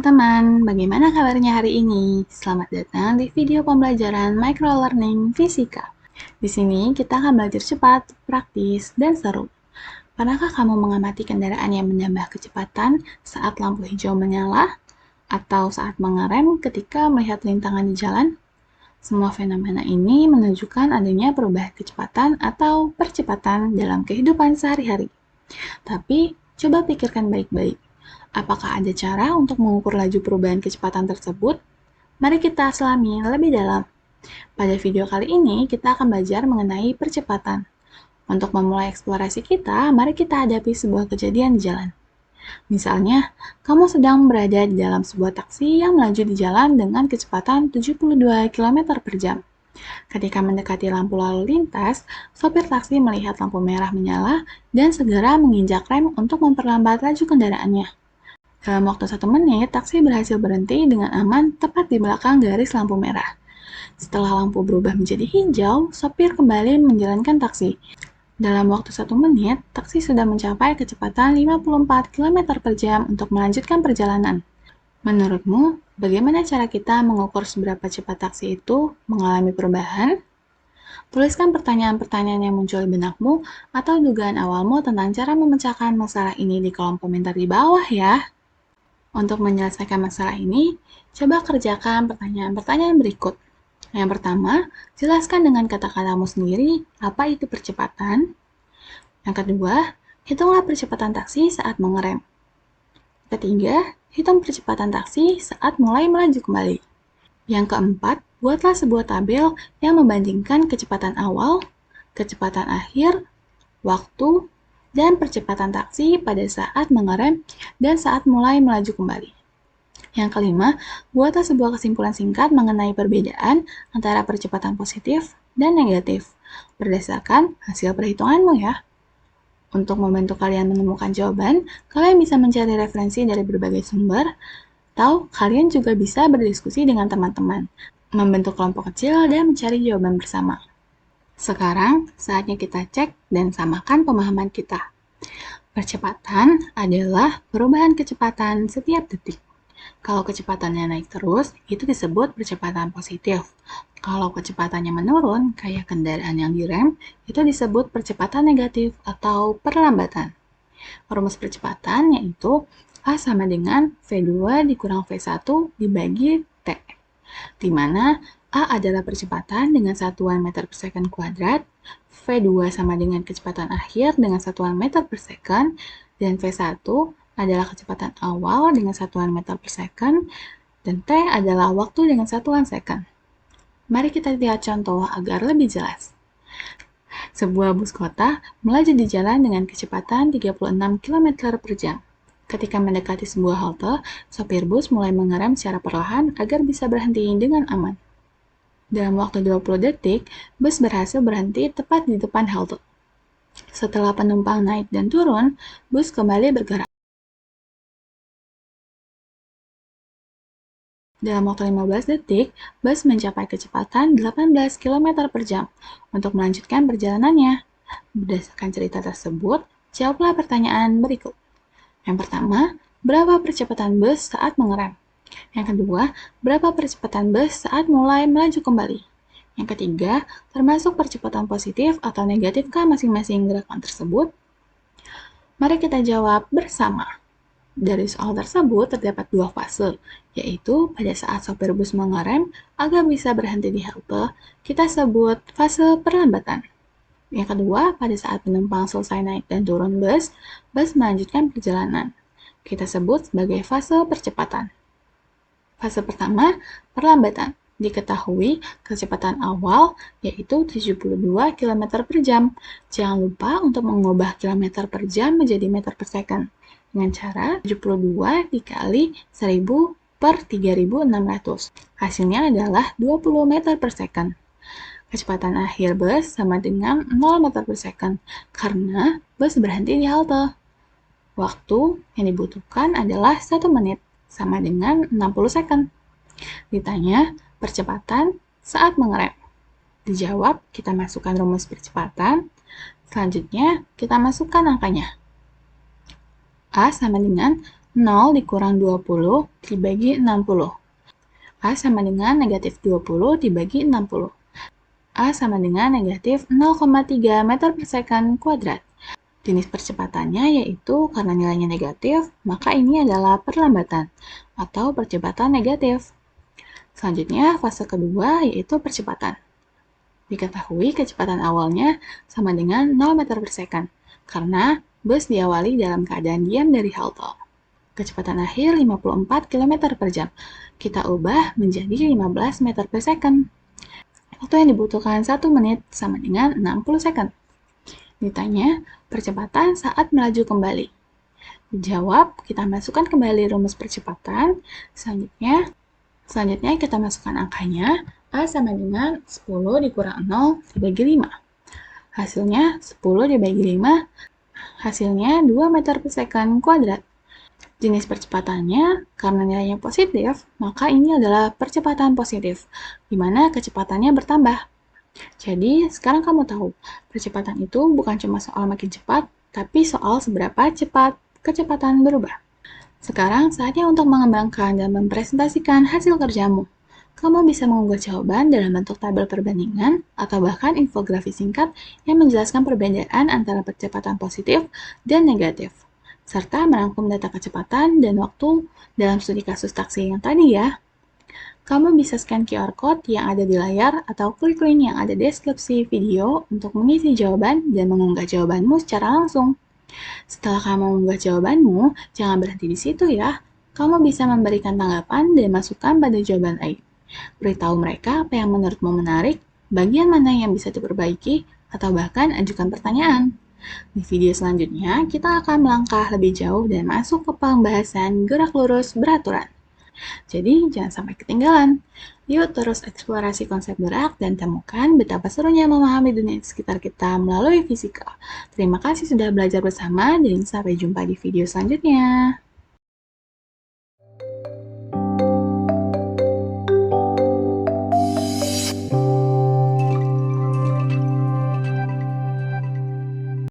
teman-teman, bagaimana kabarnya hari ini? Selamat datang di video pembelajaran microlearning fisika. Di sini kita akan belajar cepat, praktis, dan seru. Pernahkah kamu mengamati kendaraan yang menambah kecepatan saat lampu hijau menyala atau saat mengerem ketika melihat rintangan di jalan? Semua fenomena ini menunjukkan adanya perubahan kecepatan atau percepatan dalam kehidupan sehari-hari. Tapi, coba pikirkan baik-baik. Apakah ada cara untuk mengukur laju perubahan kecepatan tersebut? Mari kita selami lebih dalam. Pada video kali ini, kita akan belajar mengenai percepatan. Untuk memulai eksplorasi kita, mari kita hadapi sebuah kejadian di jalan. Misalnya, kamu sedang berada di dalam sebuah taksi yang melaju di jalan dengan kecepatan 72 km per jam. Ketika mendekati lampu lalu lintas, sopir taksi melihat lampu merah menyala dan segera menginjak rem untuk memperlambat laju kendaraannya. Dalam waktu 1 menit, taksi berhasil berhenti dengan aman tepat di belakang garis lampu merah. Setelah lampu berubah menjadi hijau, sopir kembali menjalankan taksi. Dalam waktu 1 menit, taksi sudah mencapai kecepatan 54 km per jam untuk melanjutkan perjalanan. Menurutmu, bagaimana cara kita mengukur seberapa cepat taksi itu mengalami perubahan? Tuliskan pertanyaan-pertanyaan yang muncul di benakmu atau dugaan awalmu tentang cara memecahkan masalah ini di kolom komentar di bawah ya. Untuk menyelesaikan masalah ini, coba kerjakan pertanyaan-pertanyaan berikut. Yang pertama, jelaskan dengan kata-katamu sendiri apa itu percepatan. Yang kedua, hitunglah percepatan taksi saat mengerem. Ketiga, hitung percepatan taksi saat mulai melaju kembali. Yang keempat, buatlah sebuah tabel yang membandingkan kecepatan awal, kecepatan akhir, waktu, dan percepatan taksi pada saat mengerem dan saat mulai melaju kembali. Yang kelima, buatlah sebuah kesimpulan singkat mengenai perbedaan antara percepatan positif dan negatif berdasarkan hasil perhitunganmu ya. Untuk membantu kalian menemukan jawaban, kalian bisa mencari referensi dari berbagai sumber, atau kalian juga bisa berdiskusi dengan teman-teman, membentuk kelompok kecil dan mencari jawaban bersama. Sekarang, saatnya kita cek dan samakan pemahaman kita. Percepatan adalah perubahan kecepatan setiap detik. Kalau kecepatannya naik terus, itu disebut percepatan positif. Kalau kecepatannya menurun, kayak kendaraan yang direm, itu disebut percepatan negatif atau perlambatan. Rumus percepatan yaitu A sama dengan V2 dikurang V1 dibagi T, di mana A adalah percepatan dengan satuan meter per second kuadrat, V2 sama dengan kecepatan akhir dengan satuan meter per second, dan V1 adalah kecepatan awal dengan satuan meter per second, dan T adalah waktu dengan satuan second. Mari kita lihat contoh agar lebih jelas. Sebuah bus kota melaju di jalan dengan kecepatan 36 km per jam. Ketika mendekati sebuah halte, sopir bus mulai mengerem secara perlahan agar bisa berhenti dengan aman. Dalam waktu 20 detik, bus berhasil berhenti tepat di depan halte. Setelah penumpang naik dan turun, bus kembali bergerak. Dalam waktu 15 detik, bus mencapai kecepatan 18 km per jam untuk melanjutkan perjalanannya. Berdasarkan cerita tersebut, jawablah pertanyaan berikut. Yang pertama, berapa percepatan bus saat mengerem? Yang kedua, berapa percepatan bus saat mulai melaju kembali? Yang ketiga, termasuk percepatan positif atau negatifkah masing-masing gerakan tersebut? Mari kita jawab bersama. Dari soal tersebut terdapat dua fase, yaitu pada saat sopir bus mengerem agar bisa berhenti di halte, kita sebut fase perlambatan. Yang kedua, pada saat penumpang selesai naik dan turun bus melanjutkan perjalanan. Kita sebut sebagai fase percepatan. Fase pertama, perlambatan. Diketahui kecepatan awal yaitu 72 km per jam. Jangan lupa untuk mengubah km per jam menjadi meter per second dengan cara 72 dikali 1000 per 3600. Hasilnya adalah 20 meter per second. Kecepatan akhir bus sama dengan 0 meter per second karena bus berhenti di halte. Waktu yang dibutuhkan adalah 1 menit sama dengan 60 second. Ditanya percepatan saat mengerem. Dijawab, kita masukkan rumus percepatan. Selanjutnya, kita masukkan angkanya. A sama dengan 0 dikurang 20 dibagi 60. A sama dengan negatif 20 dibagi 60. A sama dengan negatif 0,3 meter per second kuadrat. Jenis percepatannya yaitu karena nilainya negatif, maka ini adalah perlambatan atau percepatan negatif. Selanjutnya, fase kedua yaitu percepatan. Diketahui kecepatan awalnya sama dengan 0 meter per second, karena bus diawali dalam keadaan diam dari halte. Kecepatan akhir 54 km per jam. Kita ubah menjadi 15 meter per second. Waktu yang dibutuhkan 1 menit sama dengan 60 second. Ditanya, percepatan saat melaju kembali. Dijawab, kita masukkan kembali rumus percepatan. Selanjutnya kita masukkan angkanya. A sama dengan 10 dikurang 0 dibagi 5. Hasilnya 10 dibagi 5, hasilnya 2 meter per second kuadrat. Jenis percepatannya, karena nilainya positif, maka ini adalah percepatan positif, di mana kecepatannya bertambah. Jadi, sekarang kamu tahu, percepatan itu bukan cuma soal makin cepat, tapi soal seberapa cepat kecepatan berubah. Sekarang saatnya untuk mengembangkan dan mempresentasikan hasil kerjamu. Kamu bisa mengunggah jawaban dalam bentuk tabel perbandingan atau bahkan infografis singkat yang menjelaskan perbedaan antara percepatan positif dan negatif, serta merangkum data kecepatan dan waktu dalam studi kasus taksi yang tadi ya. Kamu bisa scan QR Code yang ada di layar atau klik link yang ada di deskripsi video untuk mengisi jawaban dan mengunggah jawabanmu secara langsung. Setelah kamu mengunggah jawabanmu, jangan berhenti di situ ya. Kamu bisa memberikan tanggapan dan masukan pada jawaban lain. Beritahu mereka apa yang menurutmu menarik, bagian mana yang bisa diperbaiki, atau bahkan ajukan pertanyaan. Di video selanjutnya, kita akan melangkah lebih jauh dan masuk ke pembahasan gerak lurus beraturan. Jadi, jangan sampai ketinggalan. Yuk terus eksplorasi konsep gerak dan temukan betapa serunya memahami dunia di sekitar kita melalui fisika. Terima kasih sudah belajar bersama dan sampai jumpa di video selanjutnya.